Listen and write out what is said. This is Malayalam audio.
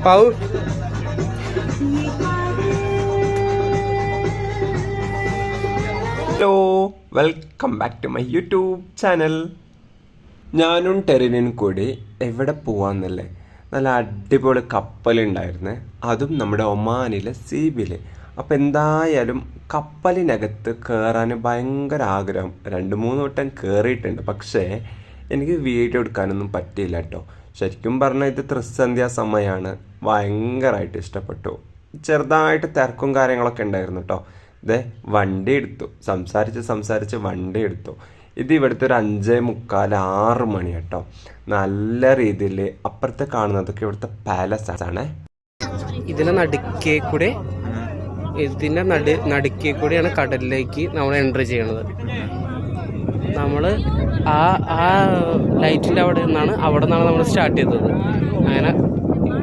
പൗ hello, welcome back to my YouTube channel. ഞാനും ടെറിനും കൂടി എവിടെ പോവാന്നല്ലേ, നല്ല അടിപൊളി കപ്പലുണ്ടായിരുന്നേ, അതും നമ്മുടെ ഒമാനിലെ സീബിൽ. അപ്പം എന്തായാലും കപ്പലിനകത്ത് കയറാൻ ഭയങ്കര ആഗ്രഹം. 2-3 വട്ടം കയറിയിട്ടുണ്ട്, പക്ഷേ എനിക്ക് വീഡിയോ എടുക്കാനൊന്നും പറ്റിയില്ല കേട്ടോ. ശരിക്കും പറഞ്ഞാൽ ഇത് ത്രിസന്ധ്യ സമയമാണ്. ഭയങ്കരമായിട്ട് ഇഷ്ടപ്പെട്ടു. ചെറുതായിട്ട് തിരക്കും കാര്യങ്ങളൊക്കെ ഉണ്ടായിരുന്നു കേട്ടോ. ഇതേ വണ്ടി എടുത്തു, സംസാരിച്ച് വണ്ടി എടുത്തു. ഇത് ഇവിടുത്തെ ഒരു 5:45-6 മണി കേട്ടോ. നല്ല രീതിയിൽ അപ്പുറത്തെ കാണുന്നതൊക്കെ ഇവിടുത്തെ പാലസ് ആണ്. ഇതിന്റെ നടുക്കേ കൂടെയാണ് കടലിലേക്ക് നമ്മൾ എൻട്രി ചെയ്യണത്. നമ്മൾ ആ ലൈറ്റിന്റെ അവിടെ നിന്നാണ് നമ്മൾ സ്റ്റാർട്ട് ചെയ്തത്. അങ്ങനെ